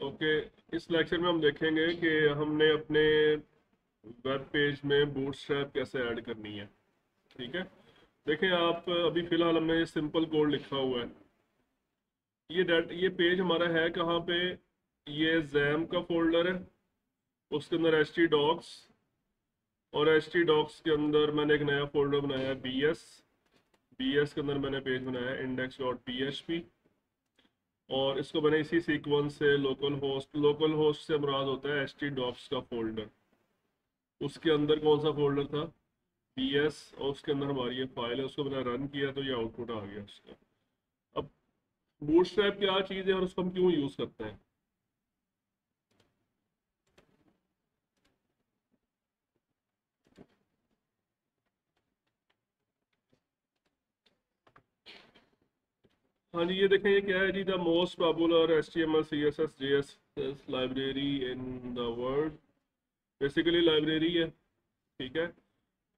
Okay. इस lecture में हम देखेंगे कि हमने अपने वेब पेज में बूटस्ट्रैप कैसे ऐड करनी है। ठीक है। देखें आप, अभी फिलहाल हमने ये सिंपल कोड लिखा हुआ है। ये पेज हमारा है कहाँ पे? ये जैम का फोल्डर है, उसके अंदर एच टी डॉक्स, और एच टी डॉक्स के अंदर मैंने एक नया फोल्डर बनाया है बी एस के अंदर मैंने पेज बनाया है index dot P H P. और इसको मैंने इसी सीक्वेंस से लोकल होस्ट से मुराद होता है एच टी डॉक्स का फोल्डर। उसके अंदर कौन सा फोल्डर था? पी एस, और उसके अंदर हमारी ये फाइल है, उसको मैंने रन किया तो ये आउटपुट आ गया उसका। अब बूटस्ट्रैप क्या चीज़ है और उसको हम क्यों यूज़ करते हैं? हाँ जी, ये देखें, ये क्या है जी? The most popular H T M L C S S J S S library in the world. Basically library है। ठीक है।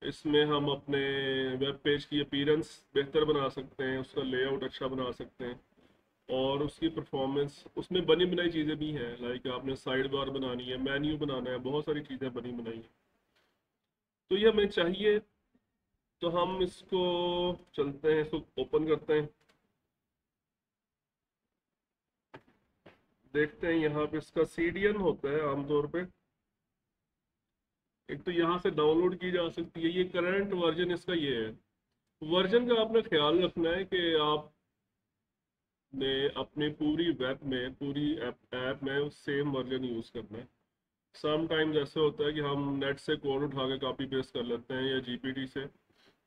इसमें हम अपने वेब पेज की अपीयरेंस बेहतर बना सकते हैं, उसका लेआउट अच्छा बना सकते हैं, और उसकी परफॉर्मेंस, उसमें बनी बनाई चीज़ें भी हैं। लाइक आपने साइड बार बनानी है, मेन्यू बनाना है, बहुत सारी चीज़ें बनी बनाई हैं। तो ये हमें चाहिए। तो हम इसको चलते हैं, इसको ओपन करते हैं, देखते हैं। यहाँ पे इसका सीडीएन होता है आमतौर पे। एक तो यहाँ से डाउनलोड की जा सकती है। ये करंट वर्जन इसका ये है। वर्जन का आपने ख्याल रखना है कि आपने अपनी पूरी वेब में, पूरी ऐप में सेम वर्जन यूज़ करना है। समटाइम्स ऐसे होता है कि हम नेट से कोड उठा के कॉपी पेस्ट कर लेते हैं, या जीपीटी से,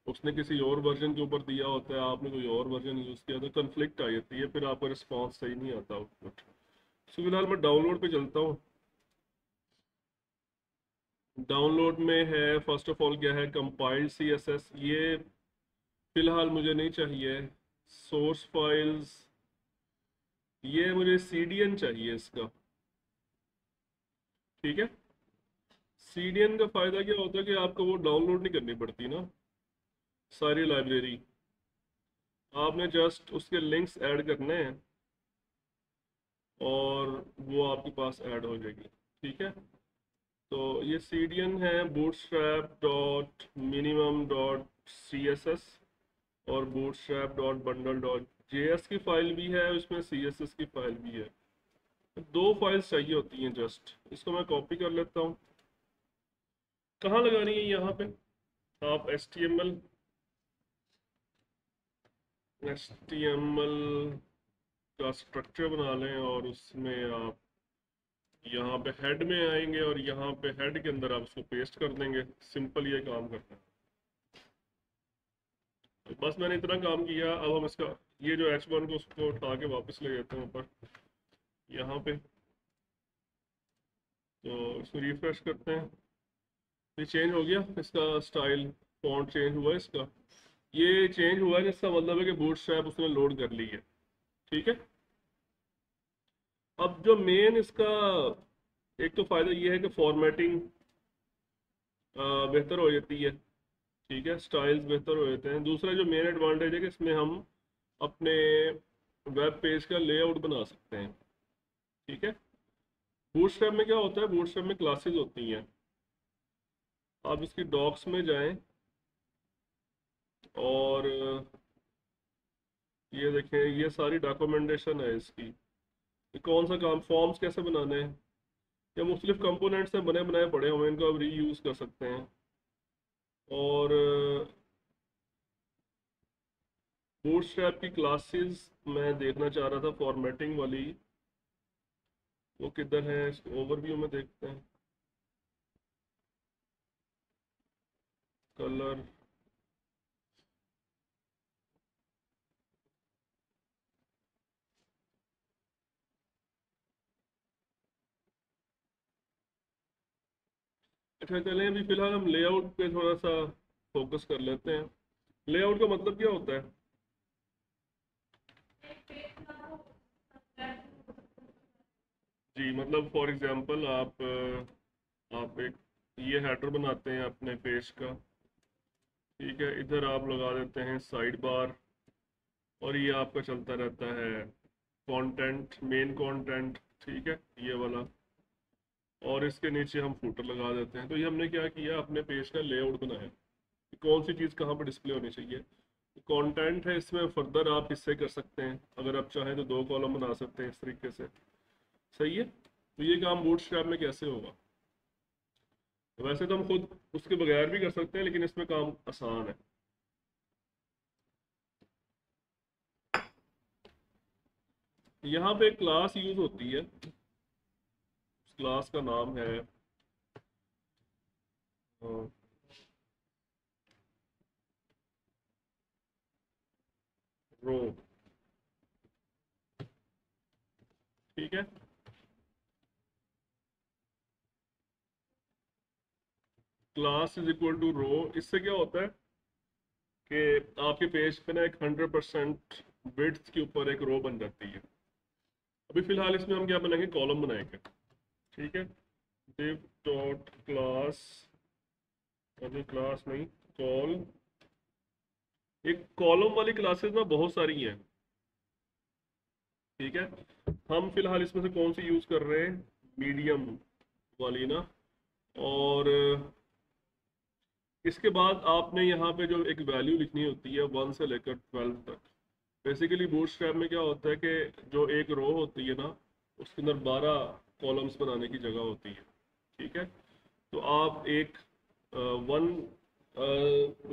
उसने किसी और वर्जन के ऊपर दिया होता है, आपने कोई और वर्जन यूज़ किया, तो कन्फ्लिक्ट आ जाती है, फिर आपका रिस्पॉन्स सही नहीं आता आउटपुट। सो फिलहाल मैं डाउनलोड पे चलता हूँ। डाउनलोड में है, फर्स्ट ऑफ ऑल क्या है, कंपाइल्ड सी एस एस। ये फिलहाल मुझे नहीं चाहिए। सोर्स फाइल्स, ये मुझे सीडीएन चाहिए इसका। ठीक है। सीडीएन का फ़ायदा क्या होता है कि आपको वो डाउनलोड नहीं करनी पड़ती ना, सारी लाइब्रेरी। आपने जस्ट उसके लिंक्स ऐड करने हैं और वो आपके पास ऐड हो जाएगी। ठीक है। तो ये सीडीएन है bootstrap dot minimum dot C S S, और bootstrap dot bundle dot J S की फाइल भी है, उसमें सी एस एस की फाइल भी है। दो फाइल्स चाहिए होती हैं जस्ट। इसको मैं कॉपी कर लेता हूँ। कहाँ लगानी है? यहाँ पे आप एच टी एम एल का स्ट्रक्चर बना लें, और उसमें आप यहाँ पे हेड में आएंगे, और यहाँ पे हेड के अंदर आप उसको पेस्ट कर देंगे। सिंपल ये काम करना है। तो बस मैंने इतना काम किया। अब हम इसका, ये जो H1 को, उसको उठा के वापस ले जाते हैं ऊपर यहाँ पे। तो इसको रिफ्रेश करते हैं। ये चेंज हो गया इसका स्टाइल, फॉन्ट चेंज हुआ इसका। ये चेंज हुआ है, जिसका मतलब है कि बूटस्ट्रैप उसने लोड कर ली है। ठीक है। अब जो मेन इसका एक तो फ़ायदा ये है कि फॉर्मेटिंग बेहतर हो जाती है। ठीक है, स्टाइल्स बेहतर हो जाते हैं। दूसरा जो मेन एडवांटेज है कि इसमें हम अपने वेब पेज का लेआउट बना सकते हैं। ठीक है। बूटस्ट्रैप में क्या होता है? बूटस्ट्रैप में क्लासेस होती हैं। आप इसकी डॉक्स में जाएं, और ये देखें, ये सारी डॉक्यूमेंटेशन है इसकी। ये कौन सा काम, फॉर्म्स कैसे बनाने हैं, या मुख्तलिफ कंपोनेंट्स में बने बनाए पड़े हुए हैं, इनको आप रीयूज़ कर सकते हैं। और बूटस्ट्रैप की क्लासेस मैं देखना चाह रहा था, फॉर्मेटिंग वाली, वो किधर है? इसको ओवरव्यू में देखते हैं। कलर, अच्छा चलें, अभी फिलहाल हम लेआउट पे थोड़ा सा फोकस कर लेते हैं। लेआउट का मतलब क्या होता है? जी, मतलब फॉर एग्जांपल आप एक ये हेडर बनाते हैं अपने पेज का। ठीक है, इधर आप लगा देते हैं साइड बार, और ये आपका चलता रहता है कंटेंट, मेन कंटेंट, ठीक है, ये वाला, और इसके नीचे हम फूटर लगा देते हैं। तो ये हमने क्या किया, अपने पेज का लेआउट बनाया कि कौन सी चीज़ कहाँ पर डिस्प्ले होनी चाहिए। कंटेंट है, इसमें फर्दर आप इससे कर सकते हैं, अगर आप चाहें तो 2 कॉलम बना सकते हैं इस तरीके से। सही है। तो ये काम बूटस्ट्रैप में कैसे होगा? वैसे तो हम खुद उसके बगैर भी कर सकते हैं, लेकिन इसमें काम आसान है। यहाँ पे एक क्लास यूज होती है, उस क्लास का नाम है रो। ठीक है, क्लास इज इक्वल टू रो। इससे क्या होता है कि आपके पेज पे ना एक 100% विड्थ के ऊपर एक रो बन जाती है। अभी फिलहाल इसमें हम क्या बनाएंगे, कॉलम बनाएंगे। ठीक है, div डॉट क्लास, अभी क्लास नहीं, कॉल। एक कॉलम वाली क्लासेस ना बहुत सारी हैं। ठीक है, हम फिलहाल इसमें से कौन सी यूज कर रहे हैं, मीडियम वाली ना। और इसके बाद आपने यहाँ पे जो एक वैल्यू लिखनी होती है 1 से लेकर 12 तक। बेसिकली बूटस्ट्रैप में क्या होता है कि जो एक रो होती है ना, उसके अंदर 12 कॉलम्स बनाने की जगह होती है। ठीक है, तो आप एक 1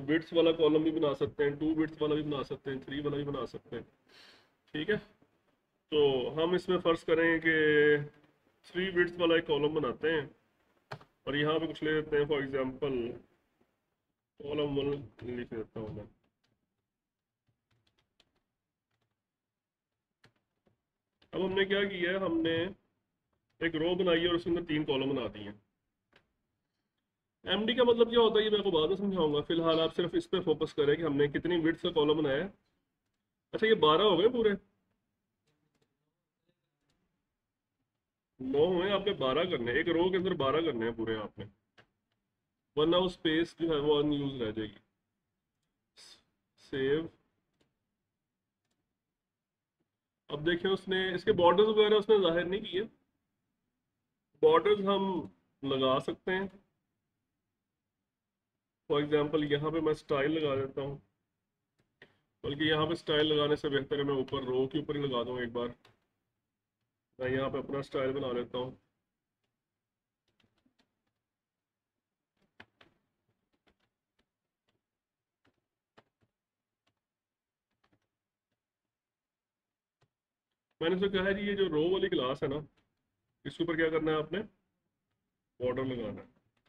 बिट्स वाला कॉलम भी बना सकते हैं, 2 बिट्स वाला भी बना सकते हैं, 3 वाला भी बना सकते हैं। ठीक है, तो हम इसमें फर्ज करें कि 3 बिट्स वाला एक कॉलम बनाते हैं, और यहाँ पे कुछ ले लेते हैं, फॉर एग्जांपल कॉलम 1 लिख देता हूँ मैं। अब हमने क्या किया है, हमने एक रो बनाई है और उसके अंदर 3 कॉलम बना दिए हैं। एमडी का मतलब क्या होता है ये मैं आपको बाद में समझाऊंगा, फिलहाल आप सिर्फ इस पे फोकस करें कि हमने कितनी विड्थ का कॉलम बनाया है। अच्छा, ये 12 हो गए पूरे? 9 हुए, आपने 12 करने हैं, एक रो के अंदर 12 करने हैं पूरे आपने, वरना वो स्पेस जो है वो अनयूज रह जाएगी। सेव। अब देखिए, उसने इसके बॉर्डर्स वगैरह उसने जाहिर नहीं किए। बॉर्डर्स हम लगा सकते हैं, फॉर एग्जांपल यहाँ पे मैं स्टाइल लगा देता हूँ। बल्कि यहाँ पे स्टाइल लगाने से बेहतर है मैं ऊपर रो के ऊपर ही लगा दूँ एक बार। मैं यहाँ पे अपना स्टाइल बना लेता हूँ। मैंने तो कहा है जी, ये जो रो वाली क्लास है ना, इसके ऊपर क्या करना है आपने, बॉर्डर लगाना है।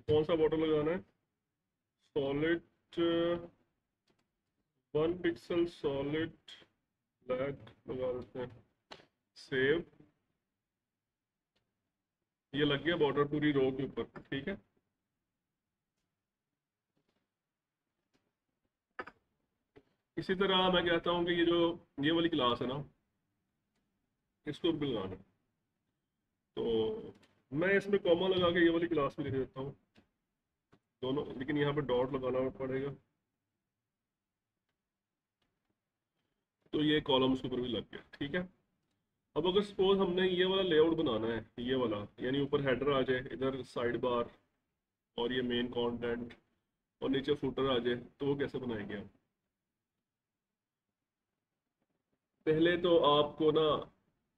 कौन सा बॉर्डर लगाना है, सॉलिड 1 पिक्सल सॉलिड ब्लैक लगा देते हैं। सेव। ये लग गया बॉर्डर पूरी रो के ऊपर। ठीक है, इसी तरह मैं कहता हूँ कि ये जो ये वाली क्लास है ना, इसको भी लगाना है। तो मैं इसमें कॉमा लगा के ये वाली क्लास भी लिख देता हूँ दोनों, लेकिन यहाँ पे डॉट लगाना पड़ेगा। तो ये कॉलम उसके ऊपर भी लग गया। ठीक है, अब अगर सपोज हमने ये वाला लेआउट बनाना है, ये वाला, यानी ऊपर हेडर आ जाए, इधर साइड बार, और ये मेन कंटेंट, और नीचे फुटर आ जाए, तो वो कैसे बनाएंगे हम? पहले तो आपको ना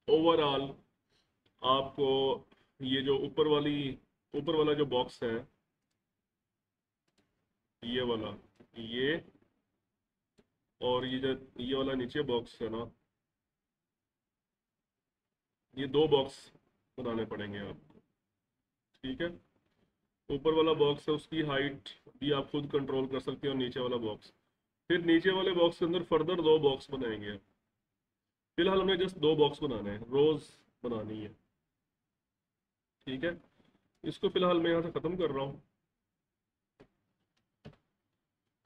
ओवरऑल आपको ये जो ऊपर वाला जो बॉक्स है, ये वाला, ये, और ये जो ये वाला नीचे बॉक्स है ना, ये 2 बॉक्स बनाने पड़ेंगे आपको। ठीक है, ऊपर वाला बॉक्स है उसकी हाइट भी आप खुद कंट्रोल कर सकते हो, और नीचे वाला बॉक्स, फिर नीचे वाले बॉक्स के अंदर फर्दर 2 बॉक्स बनाएंगे। फिलहाल हमें जस्ट 2 बॉक्स बनाने हैं, रोज बनानी है। ठीक है, इसको फिलहाल मैं यहाँ से ख़त्म कर रहा हूँ।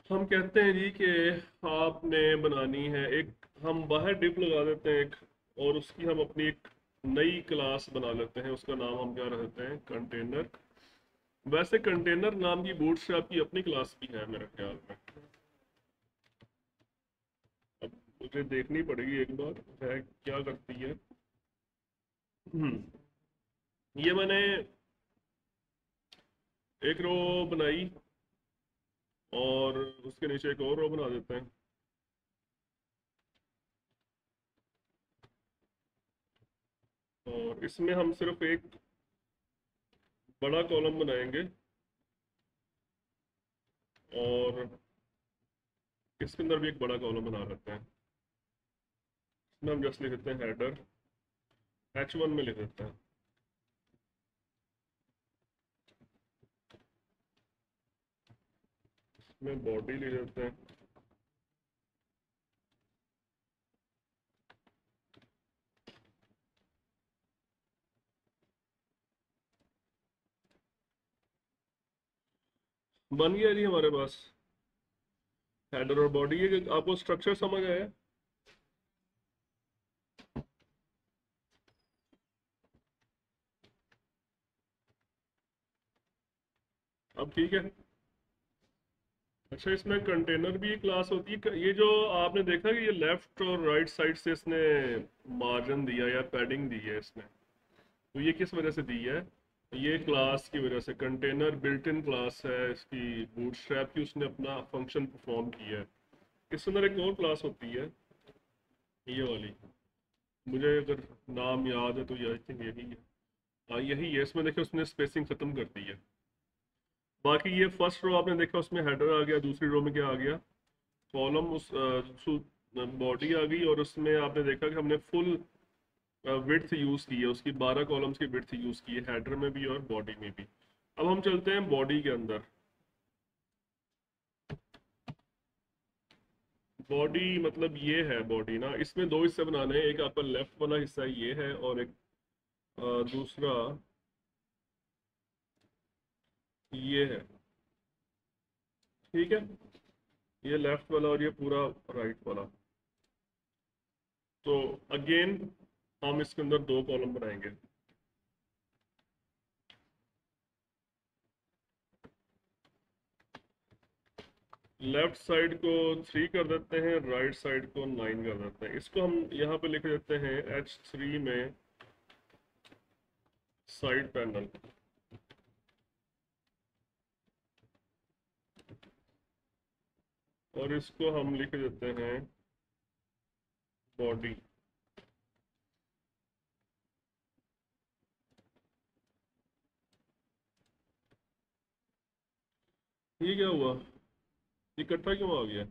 हम कहते हैं जी कि आपने बनानी है एक, हम बाहर डिप लगा देते हैं एक, और उसकी हम अपनी एक नई क्लास बना लेते हैं, उसका नाम हम क्या रखते हैं, कंटेनर। वैसे कंटेनर नाम की बूटस्ट्रैप की अपनी क्लास भी है मेरे ख्याल में। अब मुझे देखनी पड़ेगी एक बार है क्या करती है। ये मैंने एक रो बनाई और उसके नीचे एक और रो बना देते हैं। और इसमें हम सिर्फ एक बड़ा कॉलम बनाएंगे और इसके अंदर भी एक बड़ा कॉलम बना लेते हैं। इसमें हम जस्ट लिख देते हैं हेडर, H1 में लिख देते हैं। इसमें बॉडी लिख देते हैं। बन गया जी हमारे पास हेडर और बॉडी। ये आपको स्ट्रक्चर समझ आया? अब ठीक है। अच्छा, इसमें कंटेनर भी एक क्लास होती है। ये जो आपने देखा कि ये लेफ्ट और राइट साइड से इसने मार्जिन दिया या पैडिंग दी है इसने, तो ये किस वजह से दी है? ये क्लास की वजह से। कंटेनर बिल्ट इन क्लास है इसकी, बूटस्ट्रैप की उसने अपना फंक्शन परफॉर्म किया है। इसके अंदर एक और क्लास होती है, ये वाली, मुझे अगर नाम याद है तो ये आई थिंक यही है। हाँ यही है। इसमें देखिए उसने स्पेसिंग खत्म कर दी है। बाकी ये फर्स्ट रो आपने देखा उसमें हेडर आ गया, दूसरी रो में क्या आ गया? कॉलम। उस बॉडी आ गई और उसमें आपने देखा कि हमने फुल विड्थ यूज़ की है, उसकी 12 कॉलम्स की विड्थ यूज़ की है, हेडर में भी और बॉडी में भी। अब हम चलते हैं बॉडी के अंदर। बॉडी मतलब ये है बॉडी ना, इसमें दो हिस्से बनाने हैं। एक आपका लेफ्ट वाला हिस्सा ये है और एक दूसरा ये है। ठीक है, ये लेफ्ट वाला और ये पूरा राइट वाला। तो अगेन हम इसके अंदर दो कॉलम बनाएंगे। लेफ्ट साइड को 3 कर देते हैं, राइट साइड को 9 कर देते हैं। इसको हम यहाँ पे लिख देते हैं H3 में साइड पैनल। और इसको हम लिख देते हैं बॉडी। ये क्या हुआ? इकट्ठा क्यों आ गया?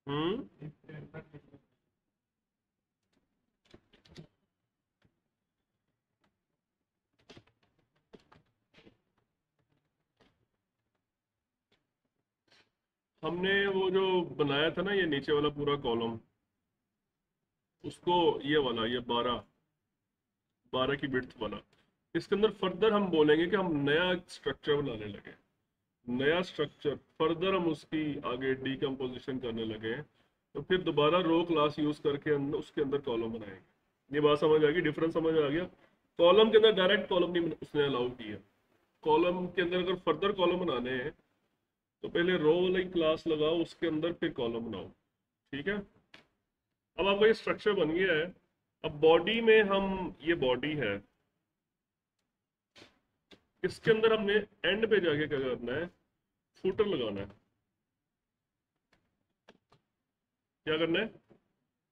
हम्म। हमने वो जो बनाया था ना ये नीचे वाला पूरा कॉलम, उसको ये वाला, ये 12 की विड्थ वाला, इसके अंदर फर्दर हम बोलेंगे कि हम नया स्ट्रक्चर बनाने लगे। नया स्ट्रक्चर फर्दर हम उसकी आगे डीकम्पोजिशन करने लगे हैं। तो फिर दोबारा रो क्लास यूज करके अंदर उसके अंदर कॉलम बनाएंगे। ये बात समझ आ गई? डिफरेंस समझ आ गया? कॉलम के अंदर डायरेक्ट कॉलम नहीं उसने अलाउ किया। कॉलम के अंदर अगर फर्दर कॉलम बनाने हैं तो पहले रो वाली क्लास लगाओ, उसके अंदर फिर कॉलम बनाओ। ठीक है, अब आपका ये स्ट्रक्चर बन गया है। अब बॉडी में हम, ये बॉडी है, इसके अंदर हमने एंड पे जाके क्या करना है? फुटर लगाना है। क्या करना है?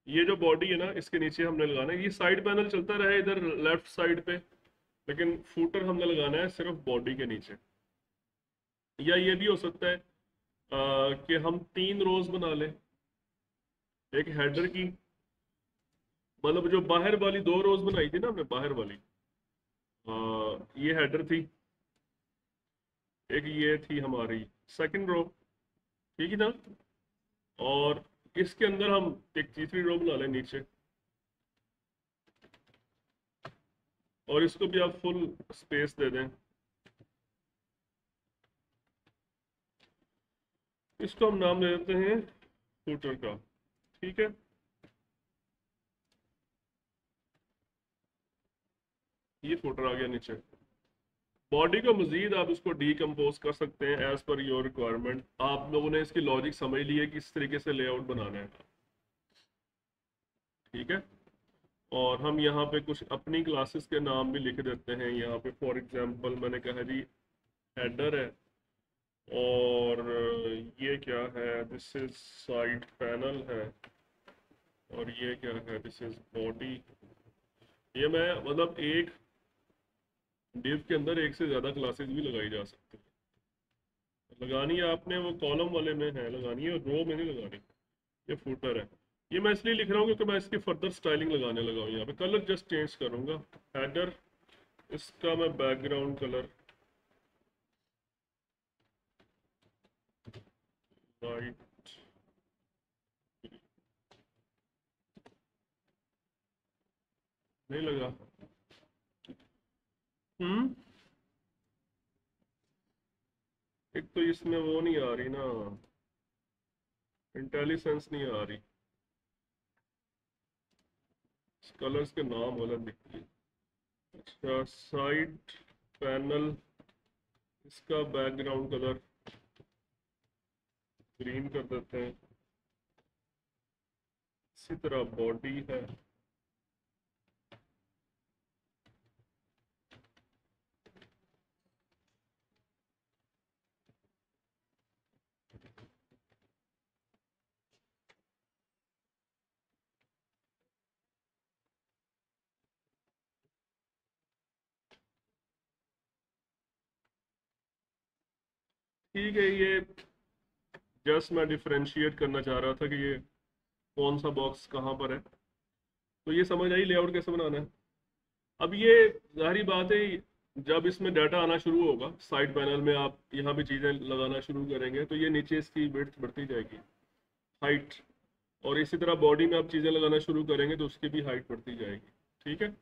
ये जो बॉडी है ना इसके नीचे हमने लगाना है। ये साइड पैनल चलता रहे इधर लेफ्ट साइड पे, लेकिन फुटर हमने लगाना है सिर्फ बॉडी के नीचे। या ये भी हो सकता है कि हम 3 रोज बना लें। एक हेडर की, मतलब जो बाहर वाली 2 रोज बनाई थी ना हमने, बाहर वाली, ये हेडर थी, एक ये थी हमारी सेकंड रो। ठीक है ना? और इसके अंदर हम एक तीसरी रो बना लें नीचे, और इसको भी आप फुल स्पेस दे दें। इसको हम नाम दे देते हैं फुटर का। ठीक है, ये फुटर आ गया नीचे। बॉडी को मजीद आप इसको डीकम्पोज कर सकते हैं एज पर योर रिक्वायरमेंट। आप लोगों ने इसकी लॉजिक समझ ली है कि इस तरीके से लेआउट बनाना है, ठीक है। और हम यहाँ पे कुछ अपनी क्लासेस के नाम भी लिख देते हैं। यहाँ पे फॉर एग्जांपल मैंने कहा जी हेडर है, और ये क्या है, दिस इज साइड पैनल है, और ये क्या है, दिस इज बॉडी। ये मैं मतलब एक डिव के अंदर एक से ज़्यादा क्लासेस भी लगाई जा सकती है। लगानी है आपने वो कॉलम वाले में है लगानी है, रो में नहीं लगानी। ये फुटर है। ये मैं इसलिए लिख रहा हूँ क्योंकि मैं इसकी फर्दर स्टाइलिंग लगाने लगा हूँ। यहाँ पे कलर जस्ट चेंज करूँगा। हेडर, इसका मैं बैकग्राउंड कलर वाइट, नहीं लगा। हम्म, एक तो इसमें वो नहीं आ रही ना, इंटेलिजेंस नहीं आ रही, कलर्स के नाम गलत दिखती है। अच्छा, साइड पैनल, इसका बैकग्राउंड कलर ग्रीन कर देते हैं। इसी तरह बॉडी है, ठीक है। ये जस्ट मैं डिफरेंशिएट करना चाह रहा था कि ये कौन सा बॉक्स कहाँ पर है। तो ये समझ आई लेआउट कैसे बनाना है। अब ये जाहिर बात है, जब इसमें डाटा आना शुरू होगा साइड पैनल में, आप यहाँ भी चीज़ें लगाना शुरू करेंगे तो ये नीचे इसकी विड्थ बढ़ती जाएगी, हाइट। और इसी तरह बॉडी में आप चीज़ें लगाना शुरू करेंगे तो उसकी भी हाइट बढ़ती जाएगी, ठीक है।